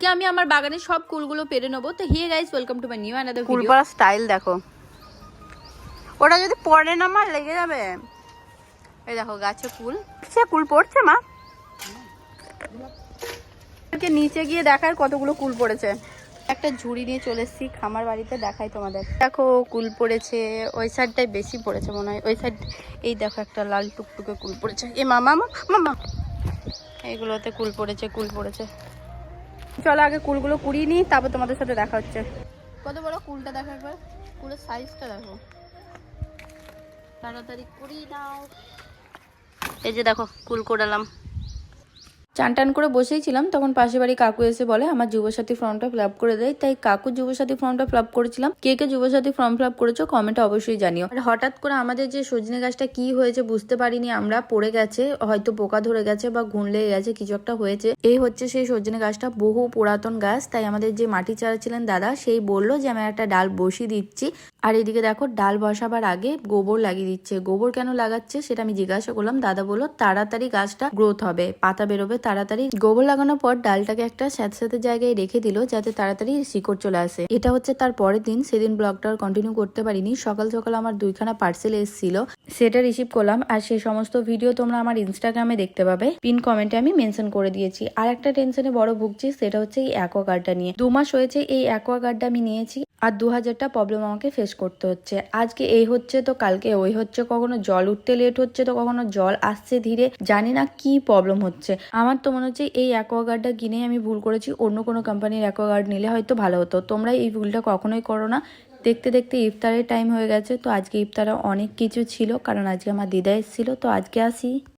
আজকে আমি আমার বাগানের সব কুলগুলো পেরে নেবো। তো hey guys, welcome to my new another video. কুল পড়া স্টাইল দেখো, ওটা যদি পড়ে না আমার লেগে যাবে। এই দেখো গাছে কুল, সে কুল পড়ছে মা। নিচে গিয়ে দেখার কতগুলো কুল পড়েছে। একটা ঝুড়ি নিয়ে চলে এসেছি খামার বাড়িতে, দেখাই তোমাদের। দেখো কুল পড়েছে, ওই সাইডটাই বেশি পড়েছে মনে হয়, ওই সাইড। এই দেখো একটা লাল টুকটুকে কুল পড়েছে। এ মামা মামা, এইগুলোতে কুল পড়েছে, কুল পড়েছে। চলো আগে কুলগুলো কুড়িয়ে নিই, তারপর তোমাদের সাথে দেখা হচ্ছে। কত বড় কুলটা দেখো একবার, কুলের সাইজটা দেখো। তাড়াতাড়ি কুড়িয়ে নাও। এই যে দেখো কুল কোড়ালাম। চান টান করে বসেই ছিলাম, তখন পাশে বাড়ি কাকু এসে বলে আমার যুবসাথী ফর্মটা ফিল আপ করে দেয়। তাই কাকু যুবসাথী ফর্মটা ফিল আপ করেছিলাম। কে কে যুবসাথী ফর্ম ফিল আপ করেছো কমেন্টে অবশ্যই জানিও। আর হঠাৎ করে আমাদের যে সজনে গাছটা কি হয়েছে বুঝতে পারিনি আমরা, পড়ে গেছে, হয়তো পোকা ধরে গেছে বা ঘুন লেগে গেছে, কিছু একটা হয়েছে। এই হচ্ছে সেই সজনে গাছটা, বহু পুরাতন গাছ। তাই আমাদের যে মাটি চারা ছিলেন দাদা, সেই বললো যে আমি একটা ডাল বসিয়ে দিচ্ছি। আর এদিকে দেখো ডাল বসাবার আগে গোবর লাগিয়ে দিচ্ছে। গোবর কেন লাগাচ্ছে সেটা আমি জিজ্ঞাসা করলাম। দাদা বললো তাড়াতাড়ি গাছটা গ্রোথ হবে, পাতা বেরোবে তাড়াতাড়ি। গোবর লাগানোর পর ডালটাকে একটা স্যাঁতস্যাঁতে জায়গায় রেখে দিল যাতে তাড়াতাড়ি শিকড় চলে আসে। এটা হচ্ছে তার পরের দিন। সেদিন ব্লগটা কন্টিনিউ করতে পারিনি। সকাল সকাল আমার 2খানা পার্সেল এসেছিল, সেটা রিসিভ করলাম। আর সেই সমস্ত ভিডিও তোমরা আমার ইনস্টাগ্রামে দেখতে পাবে, পিন কমেন্টে আমি মেনশন করে দিয়েছি। আর একটা টেনশনে বড় ভুগছি, সেটা হচ্ছে এই অ্যাকোয়াগার্ডটা নিয়ে। 2 মাস হয়েছে এই অ্যাকোয়াগার্ডটা আমি নিয়েছি, আর 2000টা প্রবলেম আমাকে ফেস করতে হচ্ছে। আজকে এই হচ্ছে তো কালকে ওই হচ্ছে, কখনো জল উঠতে লেট হচ্ছে তো কখনো জল আসছে ধীরে, জানি না কি প্রবলেম হচ্ছে। আমার তো মনে হচ্ছে এই অ্যাকোয়াগার্ডটা কিনেই আমি ভুল করেছি। অন্য কোনো কোম্পানির অ্যাকোয়াগার্ড নিলে হয়তো ভালো হতো। তোমরা এই ভুলটা কখনোই করো না। দেখতে দেখতে ইফতারের টাইম হয়ে গেছে। তো আজকে ইফতারে অনেক কিছু ছিল, কারণ আজকে আমার দিদা এসেছিল। তো আজকে আসি।